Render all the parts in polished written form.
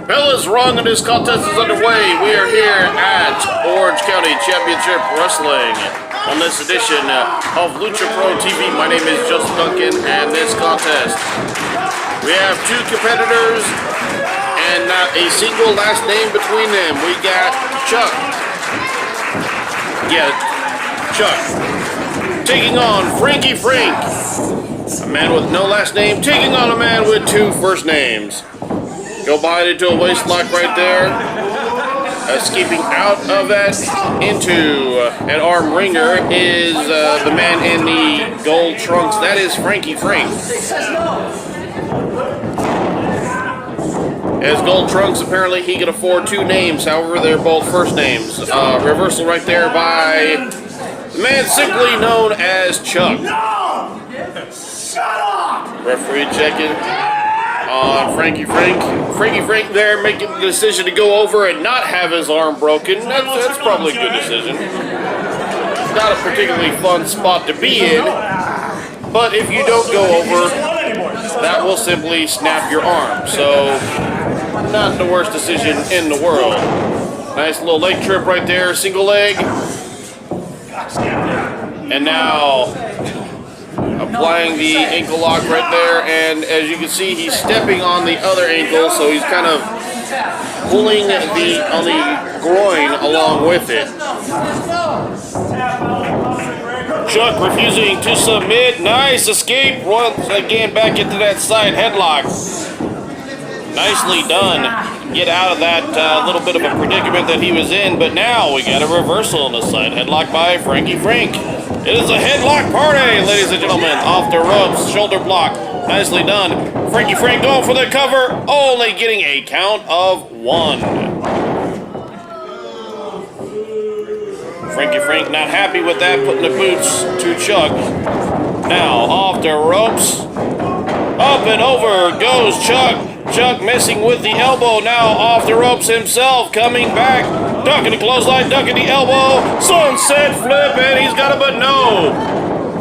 Bell is rung and this contest is underway. We are here at Orange County Championship Wrestling on this edition of LUCHAPRO TV. My name is Justin Duncan, and this contest, we have two competitors and not a single last name between them. We got Chuck. Yeah, Chuck. Taking on Frankie Frank, a man with no last name, taking on a man with two first names. Go behind into a waist lock right there. Escaping out of that into an arm ringer is the man in the gold trunks. That is Frankie Frank. As gold trunks, apparently he can afford two names. However, they're both first names. Reversal right there by the man simply known as Chuck. Shut up! Referee checking on Frankie Frank. Frankie Frank there making the decision to go over and not have his arm broken. That's probably a good decision. Not a particularly fun spot to be in, but if you don't go over, that will simply snap your arm. So, not the worst decision in the world. Nice little leg trip right there, single leg. And now applying the ankle lock right there, and as you can see, he's stepping on the other ankle, so he's kind of pulling on the groin along with it. Chuck refusing to submit. Nice escape once again back into that side headlock. Nicely done. Get out of that little bit of a predicament that he was in, but now we got a reversal on the side headlock by Frankie Frank. It is a headlock party, ladies and gentlemen. Off the ropes, shoulder block. Nicely done. Frankie Frank going for the cover, only getting a count of one. Frankie Frank not happy with that, putting the boots to Chuck. Now off the ropes. Up and over goes Chuck. Chuck messing with the elbow, now off the ropes himself, coming back, ducking the clothesline, ducking the elbow, sunset flip, and he's got it, but no.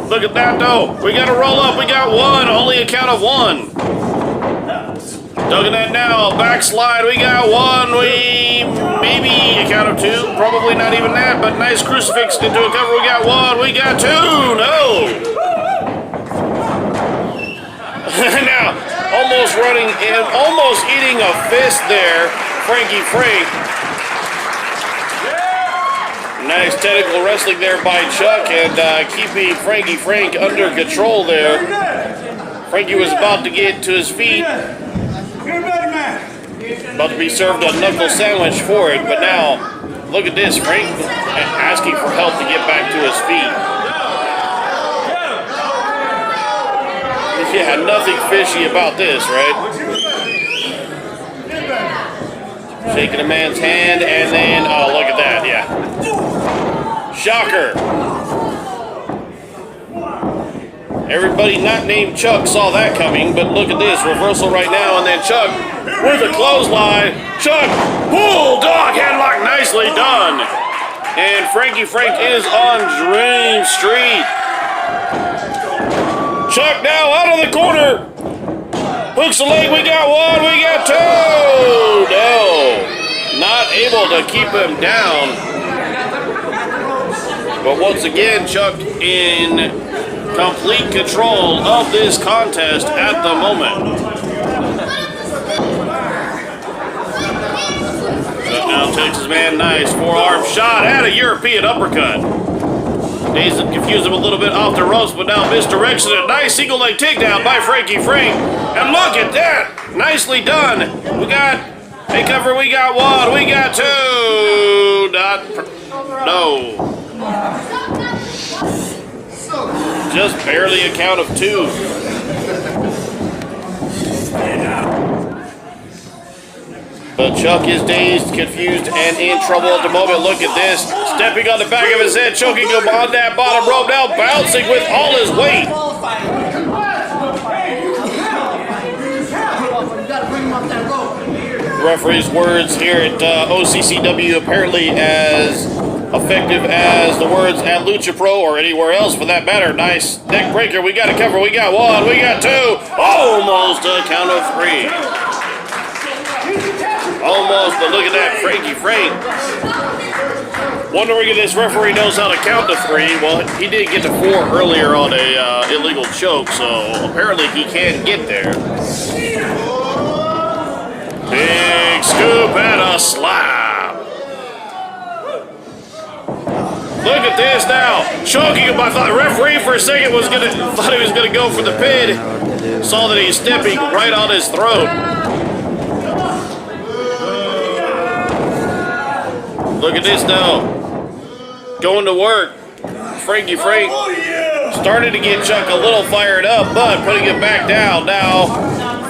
Look at that though, we got to roll up, we got one, only a count of one. Ducking that now, backslide, we got one, maybe a count of two, probably not even that, but nice crucifix into a cover, we got one, we got two, no. Now, almost running in, almost eating a fist there, Frankie Frank. Nice technical wrestling there by Chuck, and keeping Frankie Frank under control there. Frankie was about to get to his feet, about to be served a knuckle sandwich for it, but now, look at this, Frank asking for help to get back to his feet. Yeah, nothing fishy about this, right? Shaking a man's hand, and then, oh, look at that, yeah. Shocker. Everybody not named Chuck saw that coming, but look at this, reversal right now, and then Chuck with a clothesline. Chuck, bulldog headlock, nicely done. And Frankie Frank is on Dream Street. Chuck now out of the corner. Hooks the leg. We got one. We got two. No. Not able to keep him down. But once again, Chuck in complete control of this contest at the moment. Chuck now takes his man. Nice forearm shot and a European uppercut. Dazed and confused him a little bit off the ropes, but now misdirection. A nice single leg takedown by Frankie Frank. And look at that. Nicely done. We got a cover. We got one. We got two. No. Just barely a count of two. But Chuck is dazed, confused, and in trouble at the moment. Look at this. Stepping on the back of his head, choking him on that bottom rope. Now bouncing with all his weight. Referee's words here at OCCW apparently as effective as the words at LuchaPro or anywhere else for that matter. Nice neck breaker. We got a cover. We got one. We got two. Almost a count of three. almost, but look at that, Frankie Frank. Wondering if this referee knows how to count to 3. Well, he did get to 4 earlier on a illegal choke, so apparently he can get there. Big scoop and a slap. Look at this now. Choking him. I thought the referee for a second thought he was gonna go for the pin. Saw that he's stepping right on his throat. Look at this now. Going to work. Frankie Frank started to get Chuck a little fired up, but putting it back down now.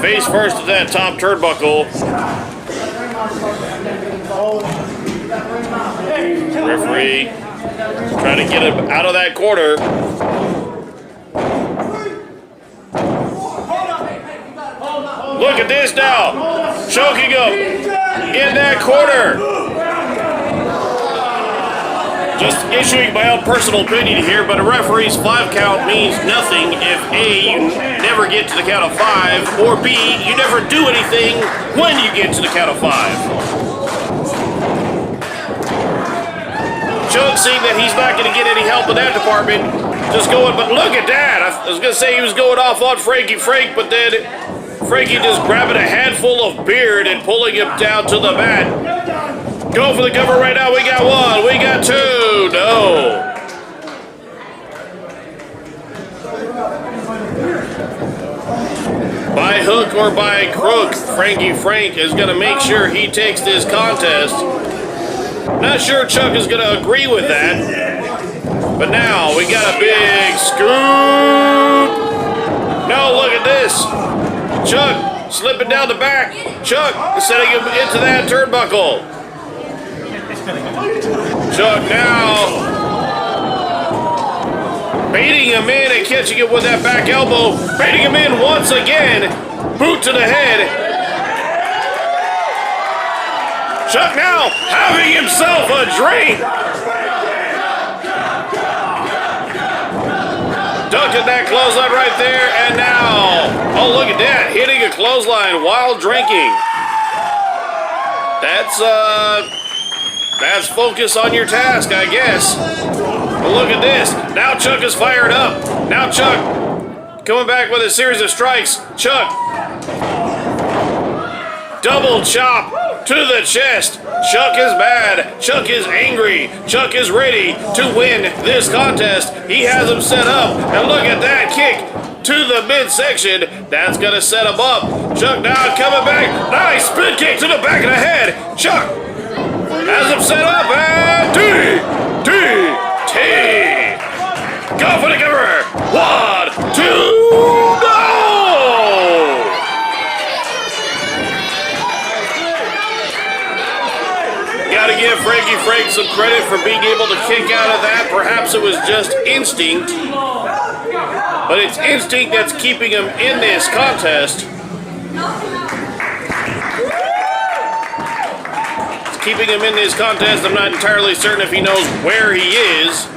Face first to that top turnbuckle. Referee trying to get him out of that corner. Look at this now. Choking him in that corner. Just issuing my own personal opinion here, but a referee's 5 count means nothing if A, you never get to the count of 5, or B, you never do anything when you get to the count of 5. Chuck seeing that he's not going to get any help in that department, just going, but look at that. I was going to say he was going off on Frankie Frank, but then Frankie just grabbing a handful of beard and pulling him down to the mat. Go for the cover right now. We got 1. We got 2. No. By hook or by crook, Frankie Frank is going to make sure he takes this contest. Not sure Chuck is going to agree with that. But now we got a big scoop. No, look at this. Chuck slipping down the back. Chuck setting him into that turnbuckle. Chuck now baiting him in and catching him with that back elbow. Baiting him in once again. Boot to the head. Chuck now having himself a drink. Dunking that clothesline right there, and now, oh look at that, hitting a clothesline while drinking. That's focus on your task, I guess. But look at this. Now Chuck is fired up. Now Chuck coming back with a series of strikes. Chuck. Double chop to the chest. Chuck is mad. Chuck is angry. Chuck is ready to win this contest. He has him set up. And look at that kick to the midsection. That's going to set him up. Chuck now coming back. Nice spin kick to the back of the head. Chuck has him set up, and DDT. Go for the cover. 1, 2, go! Gotta give Frankie Frank some credit for being able to kick out of that. Perhaps it was just instinct, but it's instinct that's keeping him in this contest. Keeping him in this contest. I'm not entirely certain if he knows where he is.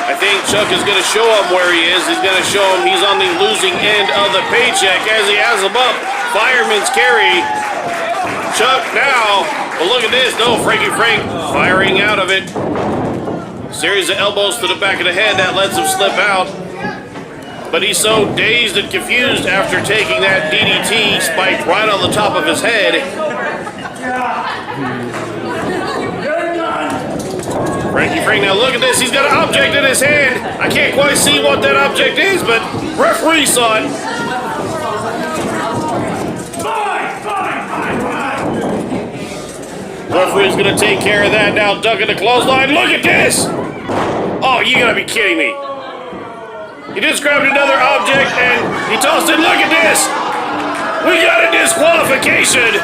I think Chuck is going to show him where he is. He's going to show him he's on the losing end of the paycheck as he has him up. Fireman's carry. Chuck now. But look at this. No, Frankie Frank firing out of it. Series of elbows to the back of the head. That lets him slip out. But he's so dazed and confused after taking that DDT spiked right on the top of his head. Frankie Frank, now look at this. He's got an object in his hand. I can't quite see what that object is, but referee saw it. Referee's going to take care of that now. Ducking the clothesline. Look at this. Oh, you got to be kidding me. He just grabbed another object and he tossed it. Look at this! We got a disqualification!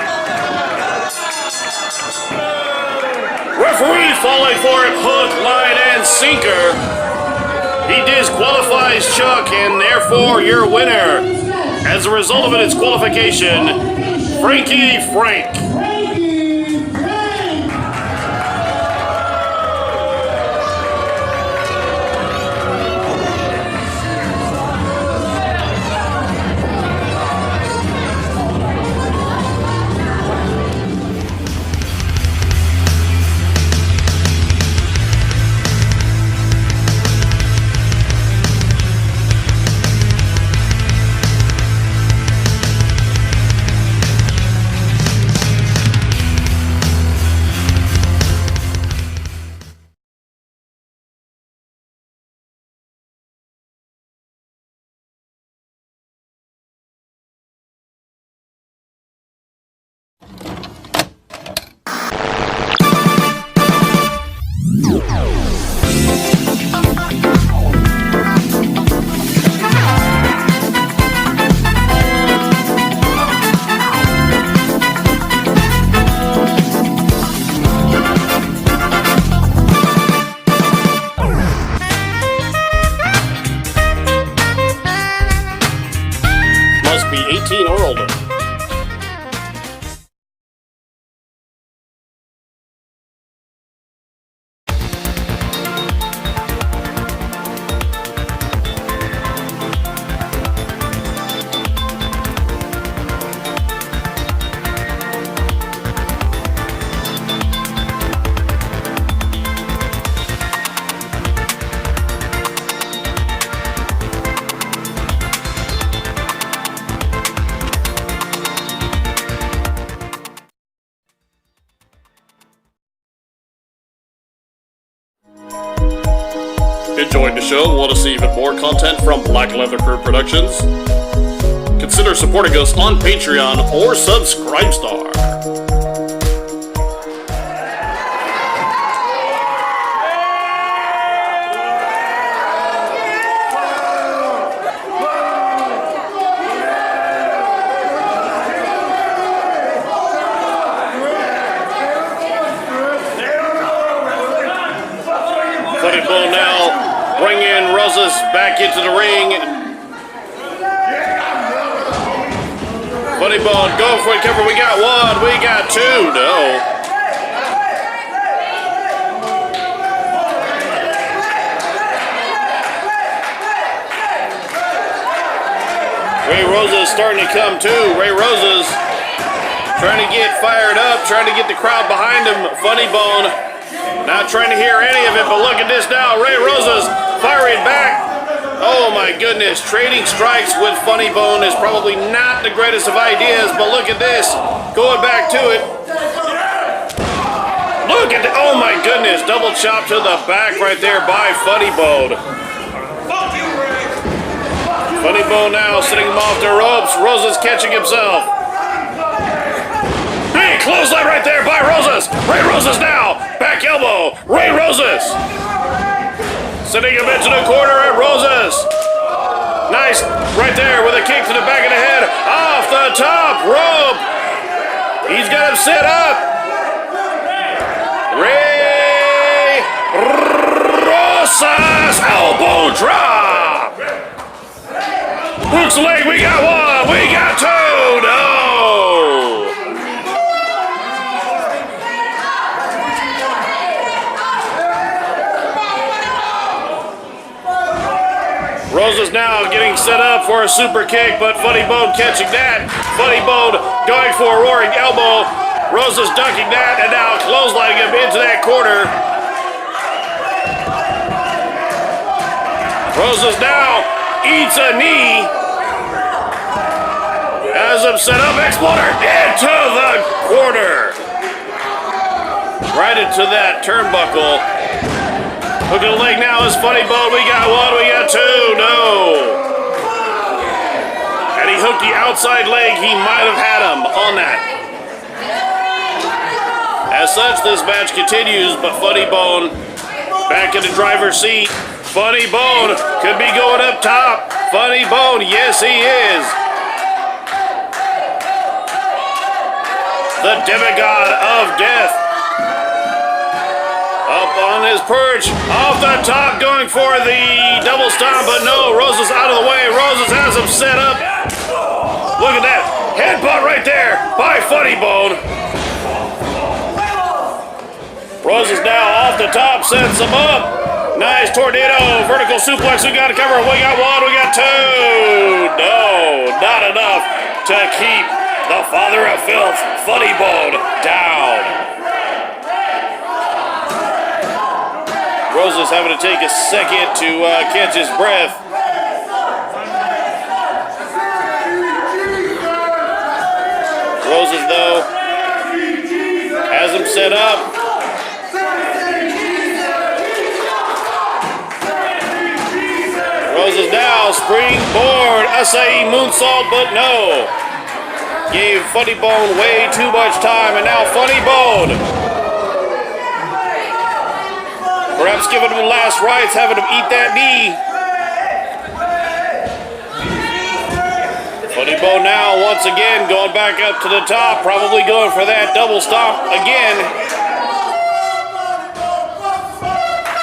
Referee falling for it, hook, line, and sinker. He disqualifies Chuck, and therefore your winner. As a result of a disqualification, Frankie Frank. be 18 or older. Enjoying the show and want to see even more content from Black Leather Krew Productions? Consider supporting us on Patreon or Subscribestar. Funnybone now bring in Rosas back into the ring. Funnybone, go for it, cover. We got one, we got two. No. Ray Rosas starting to come too. Ray Rosas trying to get fired up, trying to get the crowd behind him. Funnybone not trying to hear any of it, but look at this now. Ray Rosas firing back. Oh my goodness, trading strikes with Funnybone is probably not the greatest of ideas, but look at this. Going back to it. Look at the, oh my goodness, double chop to the back right there by Funnybone. Funnybone now sitting him off the ropes. Rosas catching himself. Big clothesline right there by Rosas. Ray Rosas now. Back elbow. Ray Rosas. Sitting him into the corner at Rosas. Nice right there with a kick to the back of the head. Off the top rope. He's got him set up. Ray Rosas. Elbow drop. Hooks the leg. We got one. We got two. No. Rosas now getting set up for a super kick, but Funnybone catching that. Funnybone going for a roaring elbow. Rosas ducking that, and now clotheslining him into that corner. Rosas now eats a knee. Has him set up, exploder into the corner. Right into that turnbuckle. Look at the leg now is Funnybone. We got one, we got two. No. And he hooked the outside leg. He might have had him on that. As such, this match continues, but Funnybone back in the driver's seat. Funnybone could be going up top. Funnybone, yes he is. The Demigod of Death. Up on his perch, off the top, going for the double stomp, but no, Rosas out of the way. Rosas has him set up. Look at that, headbutt right there by Funnybone. Rosas now off the top, sets him up. Nice tornado, vertical suplex, we got to cover. We got one, we got two. No, not enough to keep the Father of Filth, Funnybone, down. Rosas having to take a second to catch his breath. Rosas, though, has him set up. Rosas now, springboard, acai moonsault, but no. Gave Funnybone way too much time, and now Funnybone. Perhaps giving him the last rites, having him eat that knee. Funnybone now, once again, going back up to the top, probably going for that double stomp again.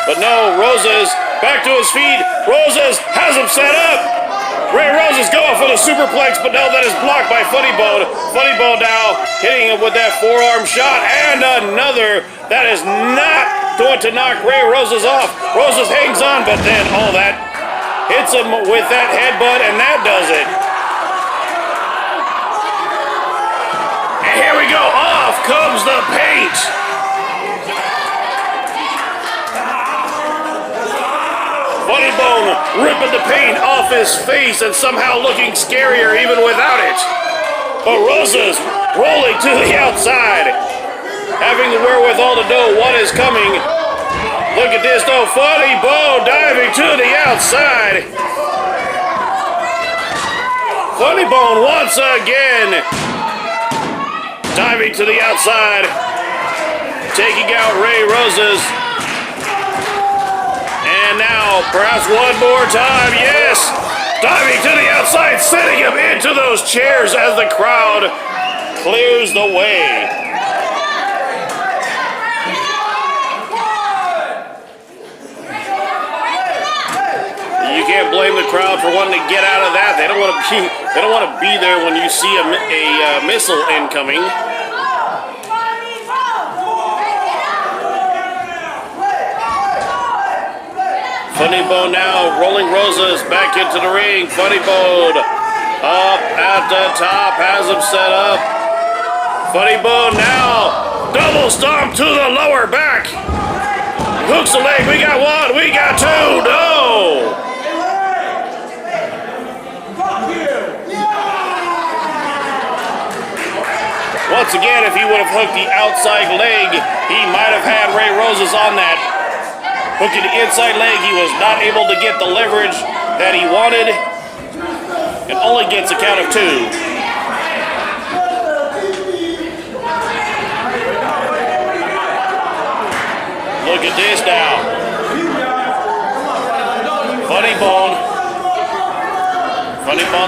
But no, Rosas back to his feet. Rosas has him set up. Ray Rosas going for the superplex, but no, that is blocked by Funnybone. Funnybone now hitting him with that forearm shot, and another. That is not going to knock Ray Rosas off. Rosas hangs on, but then, oh, that hits him with that headbutt, and that does it. And here we go. Off comes the paint. Funnybone ripping the paint off his face and somehow looking scarier even without it. But Rosas rolling to the outside, having the wherewithal to know what is coming. Look at this though, Funnybone diving to the outside. Funnybone once again diving to the outside, taking out Ray Rosas. And now, perhaps one more time, yes! Diving to the outside, sending him into those chairs as the crowd clears the way. You can't blame the crowd for wanting to get out of that. They don't want to be there when you see a missile incoming. Funnybone now rolling Rosas back into the ring. Funnybone up at the top, has him set up. Funnybone now double stomp to the lower back. Hooks the leg. We got one. We got two. No. Once again, if he would have hooked the outside leg, he might have had Ray Rosas on that. Hooking the inside leg, he was not able to get the leverage that he wanted, and only gets a count of two. Look at this now. Funnybone's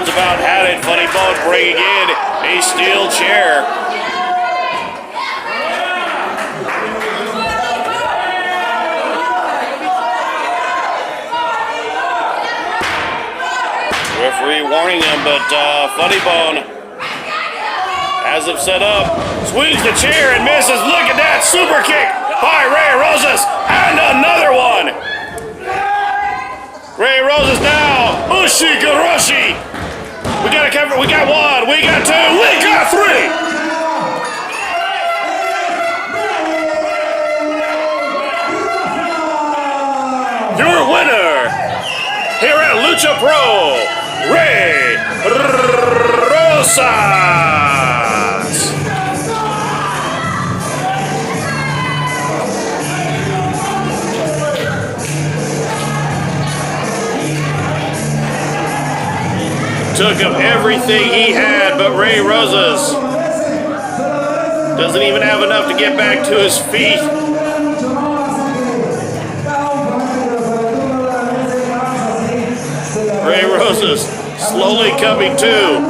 about had it. Funnybone bringing in a steel chair. Referee warning him, but Funnybone has him set up. Swings the chair and misses. Look at that super kick by Ray Rosas, and another one. Ray Rosas now. Ushigoroshi. We got to cover. We got one. We got two. We got three. Your winner here at Lucha Pro, Ray Rosas. Took him everything he had, but Ray Rosas doesn't even have enough to get back to his feet. Ray Rosas slowly coming to.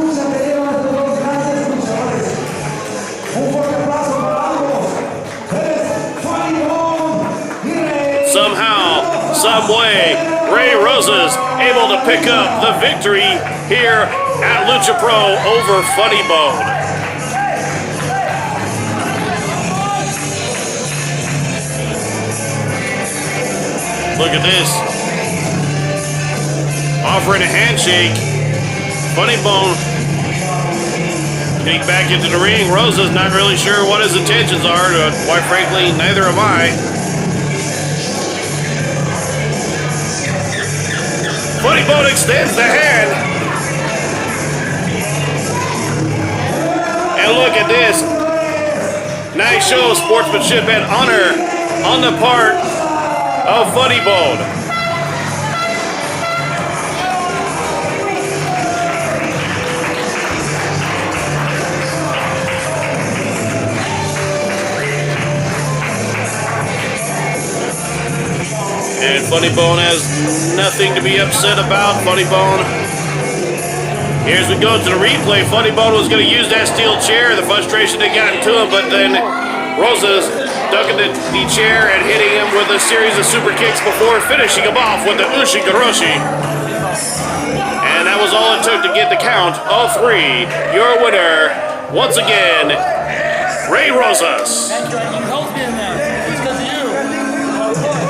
Somehow, some way, Ray Rosas able to pick up the victory here at Lucha Pro over Funnybone. Look at this. Offering a handshake. Funnybone getting back into the ring. Rosa's not really sure what his intentions are. Quite frankly, neither am I. Funnybone extends the hand. And look at this. Nice show of sportsmanship and honor on the part of Funnybone. And Funnybone has nothing to be upset about. Funnybone. Here's we go to the replay. Funnybone was going to use that steel chair. The frustration had gotten to him, but then Rosas ducking the chair and hitting him with a series of super kicks before finishing him off with the Ushigoroshi. And that that was all it took to get the count of 3. Your winner, once again, Ray Rosas. That's right, you helped me in that. It's because of you. You helped me.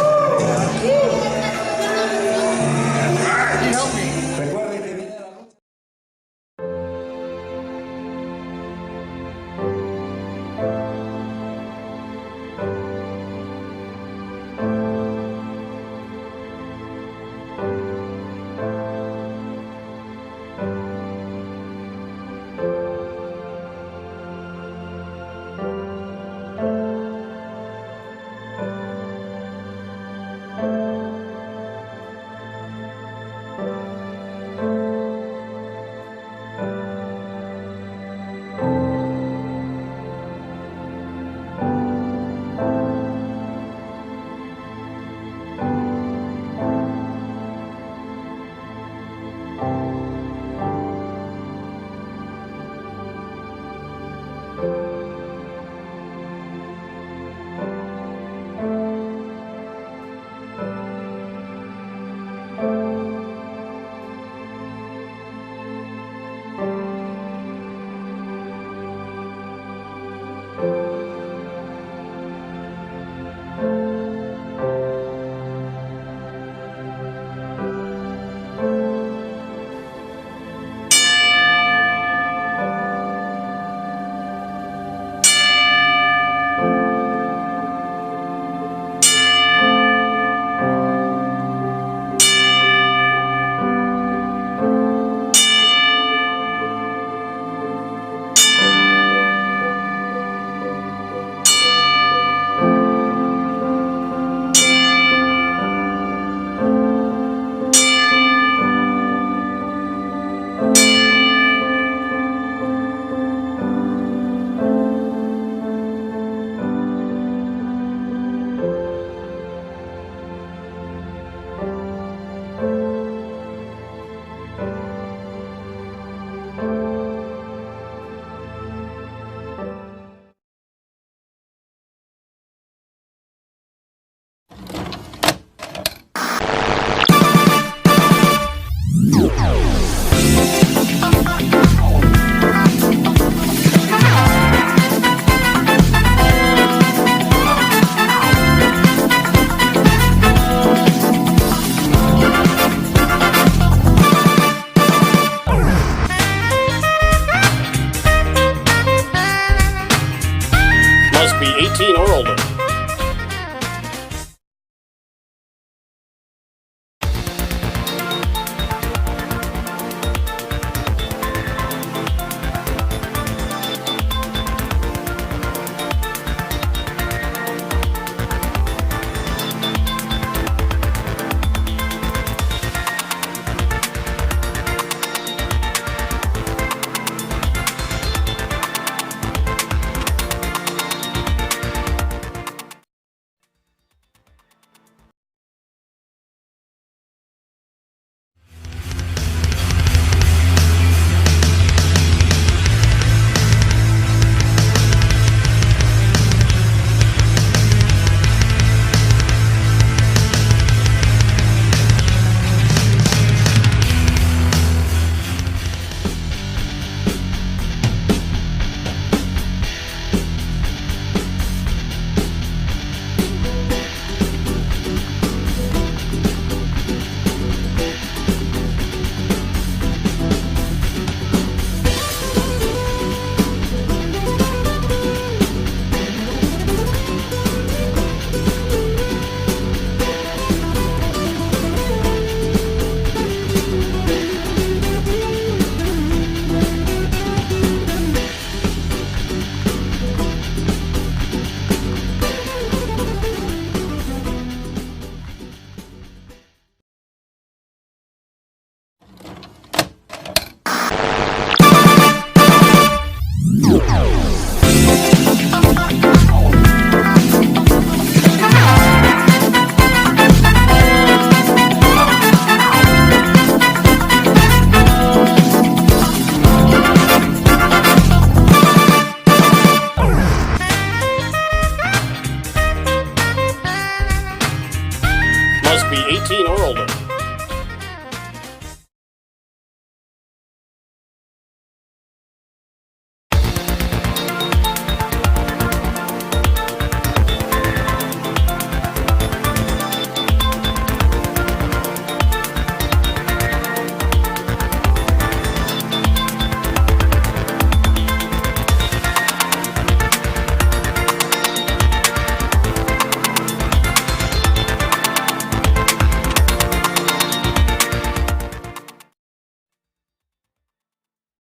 Must be 18 or older.